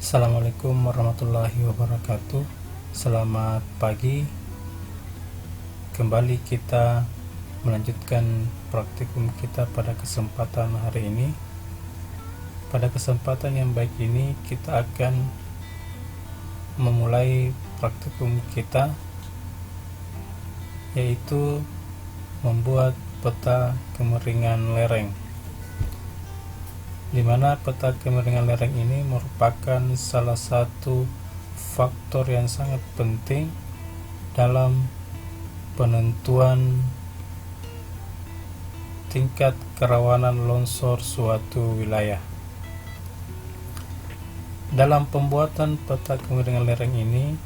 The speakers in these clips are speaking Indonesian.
Assalamualaikum warahmatullahi wabarakatuh. Selamat pagi. Kembali kita melanjutkan praktikum kita pada kesempatan hari ini. Pada kesempatan yang baik ini kita akan memulai praktikum kita, yaitu membuat peta kemiringan lereng, di mana peta kemiringan lereng ini merupakan salah satu faktor yang sangat penting dalam penentuan tingkat kerawanan longsor suatu wilayah. Dalam pembuatan peta kemiringan lereng ini,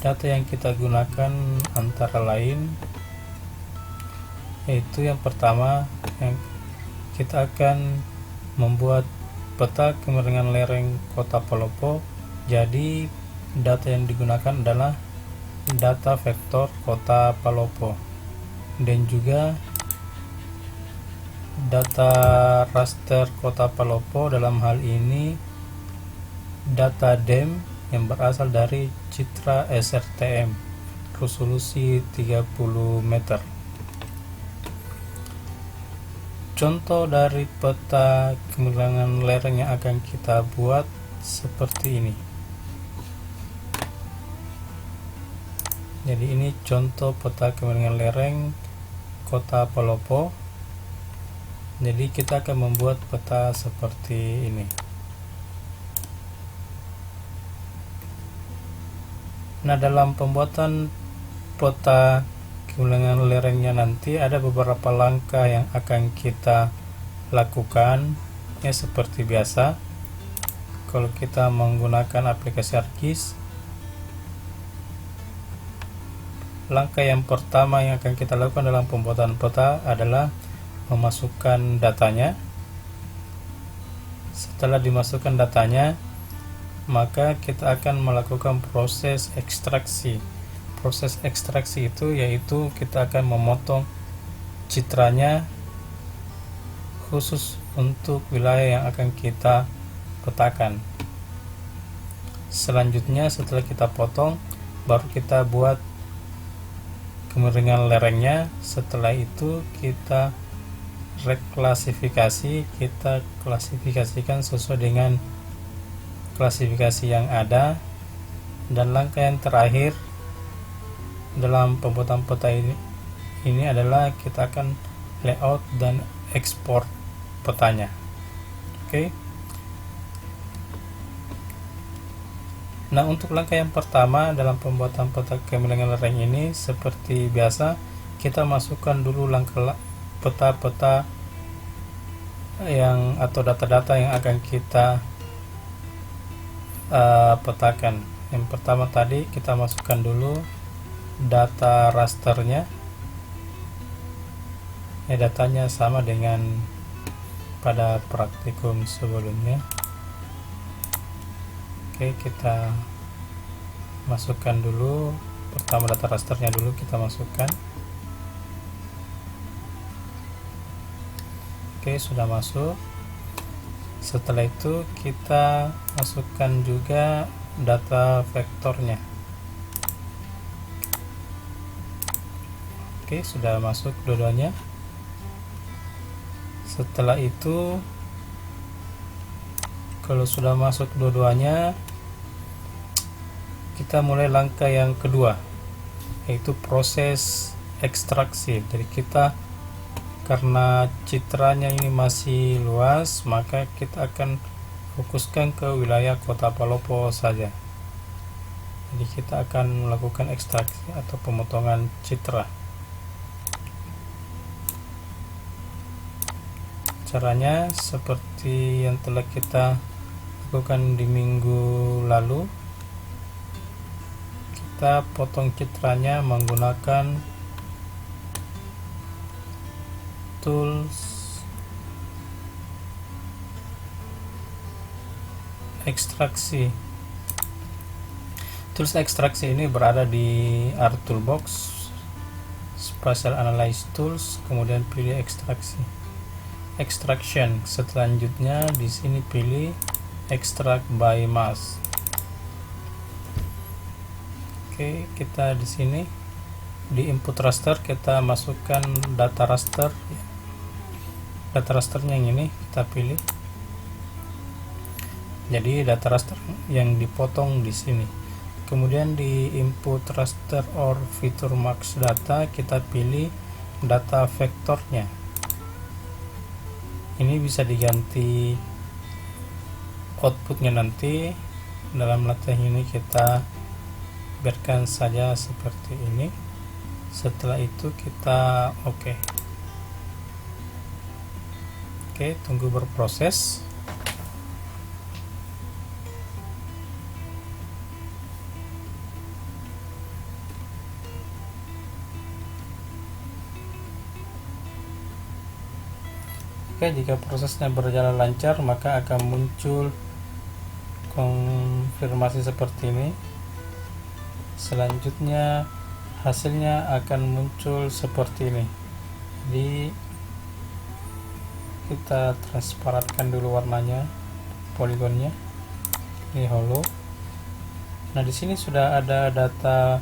data yang kita gunakan antara lain yaitu yang pertama, yang kita akan membuat peta kemiringan lereng Kota Palopo. Jadi data yang digunakan adalah data vektor Kota Palopo dan juga data raster Kota Palopo, dalam hal ini data DEM yang berasal dari Citra SRTM resolusi 30 meter. Contoh dari peta kemiringan lereng yang akan kita buat seperti ini. Jadi ini contoh peta kemiringan lereng Kota Palopo. Jadi kita akan membuat peta seperti ini. Nah, dalam pembuatan peta kemiringan lerengnya nanti ada beberapa langkah yang akan kita lakukan, ya seperti biasa. Kalau kita menggunakan aplikasi ArcGIS, langkah yang pertama yang akan kita lakukan dalam pembuatan peta adalah memasukkan datanya. Setelah dimasukkan datanya, maka kita akan melakukan proses ekstraksi. Proses ekstraksi itu yaitu kita akan memotong citranya khusus untuk wilayah yang akan kita petakan. Selanjutnya setelah kita potong, baru kita buat kemiringan lerengnya. Setelah itu kita reklasifikasi, kita klasifikasikan sesuai dengan klasifikasi yang ada. Dan langkah yang terakhir dalam pembuatan peta ini adalah kita akan layout dan ekspor petanya. Oke. Nah, untuk langkah yang pertama dalam pembuatan peta kemiringan lereng ini, seperti biasa kita masukkan dulu langkah peta-peta yang atau data-data yang akan kita petakan. Yang pertama tadi kita masukkan dulu data rasternya, ya datanya sama dengan pada praktikum sebelumnya. Oke, kita masukkan dulu pertama data rasternya dulu kita masukkan. Oke, sudah masuk. Setelah itu kita masukkan juga data vektornya. Oke, sudah masuk dua-duanya. Setelah itu, kalau sudah masuk dua-duanya, kita mulai langkah yang kedua, yaitu proses ekstraksi. Jadi kita, karena citranya ini masih luas, maka kita akan fokuskan ke wilayah Kota Palopo saja. Jadi kita akan melakukan ekstraksi atau pemotongan citra. Caranya seperti yang telah kita lakukan di minggu lalu. Kita potong citranya menggunakan tools ekstraksi. Tools ekstraksi ini berada di ArcToolbox, Spatial Analysis Tools, kemudian pilih ekstraksi. Extraction. Selanjutnya di sini pilih extract by mask. Oke, kita di sini di input raster kita masukkan data raster. Data rasternya yang ini kita pilih. Jadi data raster yang dipotong di sini. Kemudian di input raster or feature max data kita pilih data vektornya. Ini bisa diganti outputnya nanti. Dalam latihan ini kita biarkan saja seperti ini. Setelah itu kita oke, tunggu berproses. Jika prosesnya berjalan lancar, maka akan muncul konfirmasi seperti ini. Selanjutnya hasilnya akan muncul seperti ini. Jadi kita transparankan dulu warnanya, poligonnya. Ini hollow. Nah, di sini sudah ada data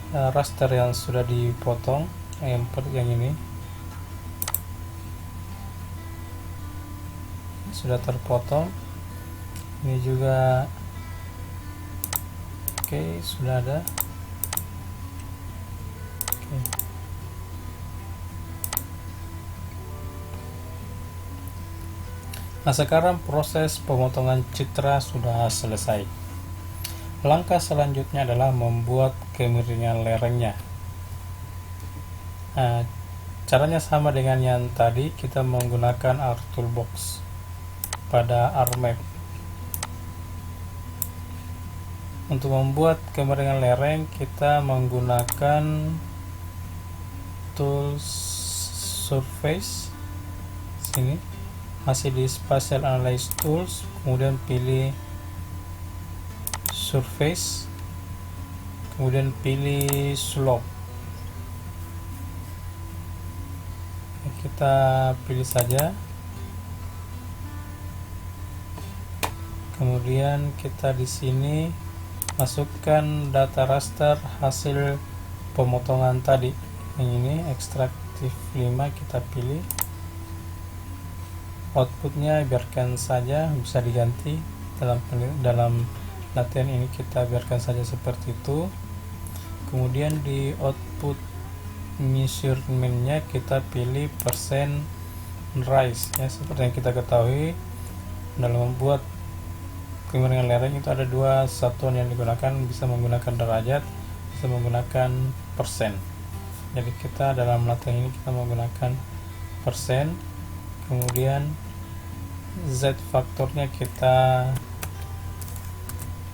raster yang sudah dipotong, yang ini sudah terpotong. Ini juga sudah ada. Nah, sekarang proses pemotongan citra sudah selesai. Langkah selanjutnya adalah membuat kemiringan lerengnya. Nah, caranya sama dengan yang tadi, kita menggunakan R Toolbox pada RMap. Untuk membuat kemiringan lereng kita menggunakan tools surface. Sini masih di spatial analysis tools, kemudian pilih surface, kemudian pilih slope. Kita pilih saja. Kemudian kita di sini masukkan data raster hasil pemotongan tadi. Yang ini ekstraktif 5 kita pilih. Outputnya biarkan saja, bisa diganti dalam latihan ini, kita biarkan saja seperti itu. Kemudian di output measurement-nya kita pilih percent rise, ya, seperti yang kita ketahui dalam membuat kemiringan lereng itu ada dua satuan yang digunakan, bisa menggunakan derajat, bisa menggunakan persen. Jadi kita dalam latihan ini kita menggunakan persen. Kemudian Z faktornya kita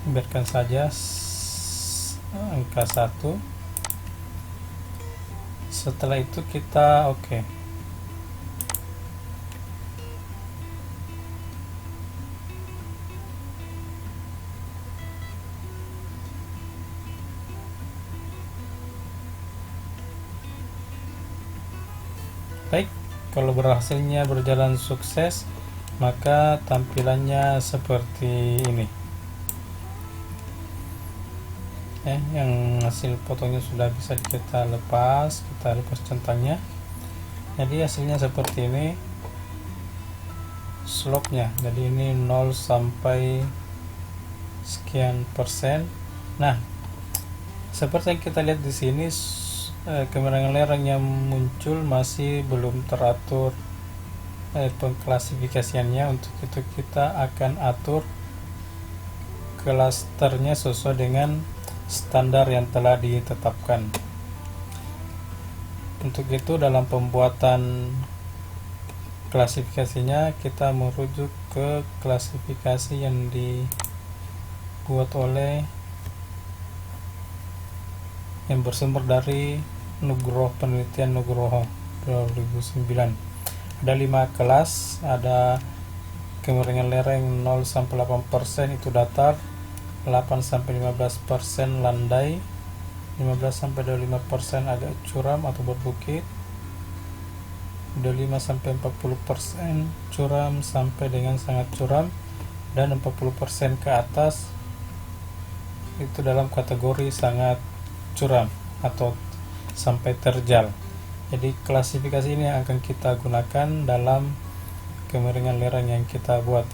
biarkan saja angka 1. Setelah itu kita baik, kalau berhasilnya berjalan sukses, maka tampilannya seperti ini. Yang hasil fotonya sudah bisa kita lepas centangnya. Jadi hasilnya seperti ini slope-nya. Jadi ini 0 sampai sekian persen. Nah, seperti yang kita lihat di sini, kemiringan lereng yang muncul masih belum teratur pengklasifikasiannya. Untuk itu kita akan atur klasternya sesuai dengan standar yang telah ditetapkan. Untuk itu dalam pembuatan klasifikasinya kita merujuk ke klasifikasi yang dibuat oleh yang bersumber dari Nugroho, penelitian Nugroho 2009. Ada 5 kelas, ada kemiringan lereng 0 sampai 8% itu datar, 8 sampai 15% landai, 15 sampai 25% agak curam atau berbukit, 25 sampai 40% curam sampai dengan sangat curam, dan 40% ke atas itu dalam kategori sangat curam atau sampai terjal. Jadi klasifikasi ini yang akan kita gunakan dalam kemiringan lereng yang kita buat.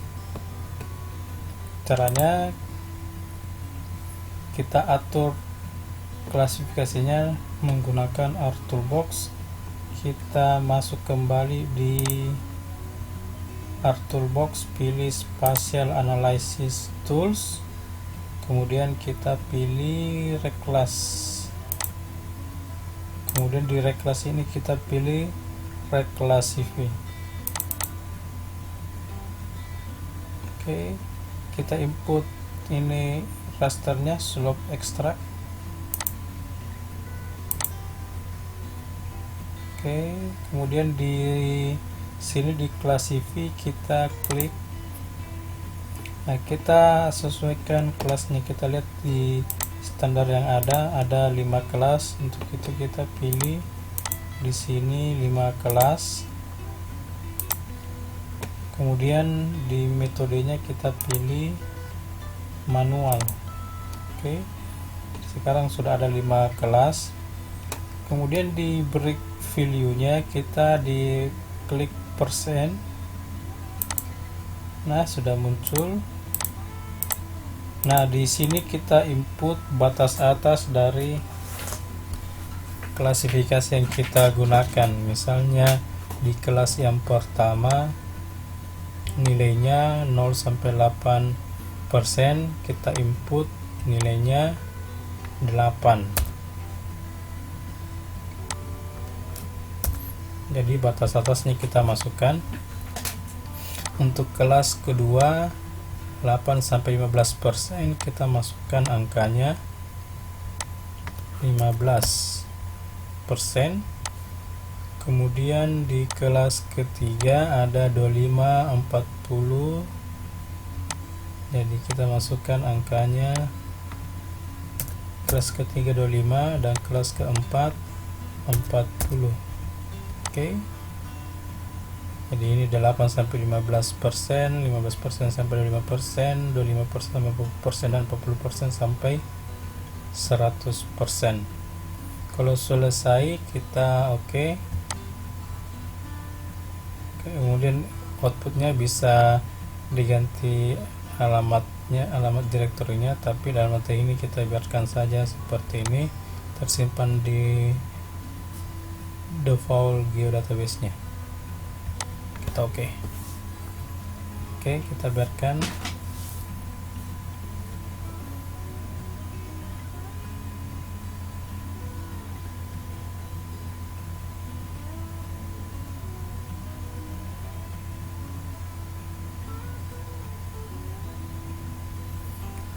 Caranya kita atur klasifikasinya menggunakan R Toolbox. Kita masuk kembali di R Toolbox, pilih Spatial Analysis Tools, kemudian kita pilih Reclass. Kemudian di Reclass ini kita pilih Reclassify. Oke, kita input ini rasternya, slope extract. Oke, kemudian di sini di Classify kita klik. Nah, kita sesuaikan kelasnya. Kita lihat di standar yang ada 5 kelas. Untuk itu kita pilih di sini 5 kelas. Kemudian di metodenya kita pilih manual. Oke, sekarang sudah ada 5 kelas. Kemudian di break value-nya kita di klik persen. Nah, sudah muncul. Nah, di sini kita input batas atas dari klasifikasi yang kita gunakan. Misalnya di kelas yang pertama nilainya 0 sampai 8%, kita input nilainya 8. Jadi batas atasnya kita masukkan. Untuk kelas kedua 8 sampai 15%, kita masukkan angkanya 15%. Kemudian di kelas ketiga ada 25, 40. Jadi kita masukkan angkanya kelas ketiga 25 dan kelas keempat 40. Oke. Jadi ini 8 sampai 15%, 15% sampai 25%, 25% sampai 50% dan 40% sampai 100%. Kalau selesai kita oke. Kemudian outputnya bisa diganti alamatnya, alamat direktorinya, tapi dalam materi ini kita biarkan saja seperti ini, tersimpan di default geodatabase-nya. Kita oke, kita biarkan.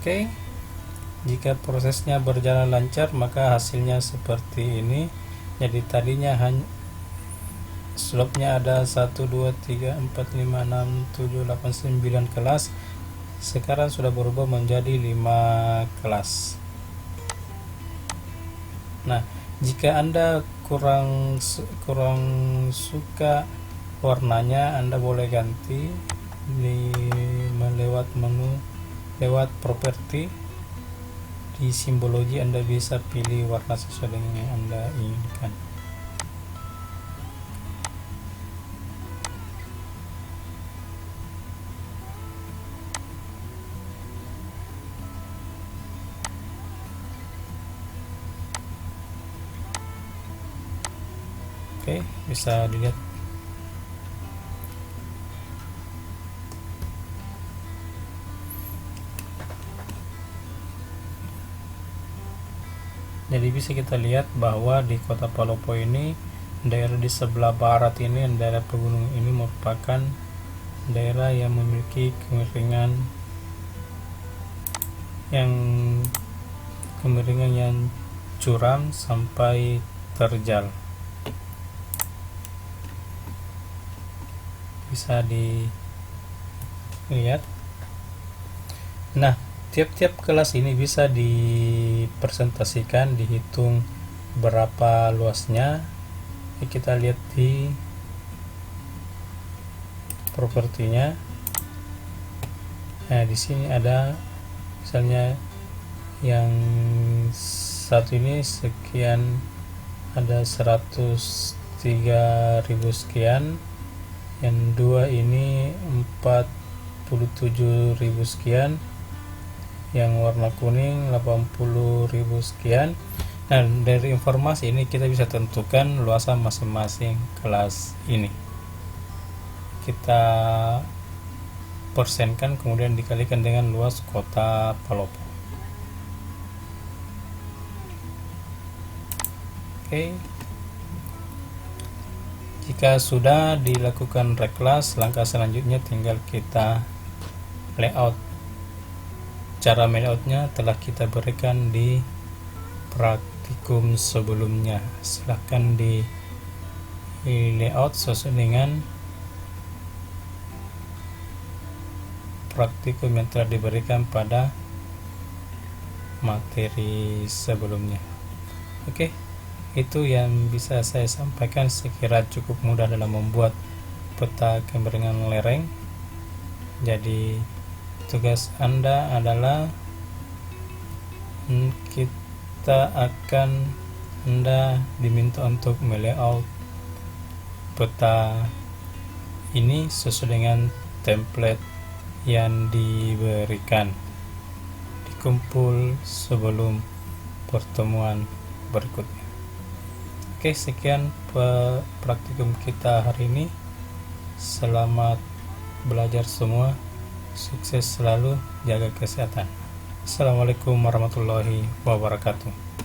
Oke, jika prosesnya berjalan lancar maka hasilnya seperti ini. Jadi tadinya hanya slope-nya ada 1, 2, 3, 4, 5, 6, 7, 8, 9 kelas. Sekarang sudah berubah menjadi 5 kelas. Nah, jika Anda kurang suka warnanya, Anda boleh ganti lewat menu, lewat properti. Di simbologi Anda bisa pilih warna sesuai dengan yang Anda inginkan. Oke, bisa dilihat. Jadi bisa kita lihat bahwa di kota Palopo ini, daerah di sebelah barat ini, daerah pegunungan ini merupakan daerah yang memiliki kemiringan yang curam sampai terjal. Bisa dilihat. Nah, tiap-tiap kelas ini bisa dipresentasikan, dihitung berapa luasnya. Kita lihat di propertinya. Nah, di sini ada misalnya yang satu ini sekian, ada 103.000 sekian, yang dua ini 47.000 sekian, yang warna kuning 80.000 sekian. Nah, dari informasi ini kita bisa tentukan luasan masing-masing kelas ini. Kita persenkan kemudian dikalikan dengan luas kota Palopo. Oke. Jika sudah dilakukan reklas, langkah selanjutnya tinggal kita layout. Cara layoutnya telah kita berikan di praktikum sebelumnya. Silahkan di layout sesuai dengan praktikum yang telah diberikan pada materi sebelumnya. Oke, itu yang bisa saya sampaikan. Sekira cukup mudah dalam membuat peta kemiringan lereng. Jadi tugas Anda adalah Anda diminta untuk melayout peta ini sesuai dengan template yang diberikan. Dikumpul sebelum pertemuan berikutnya. Oke, sekian praktikum kita hari ini. Selamat belajar semua. Sukses selalu, jaga kesehatan. Assalamualaikum warahmatullahi wabarakatuh.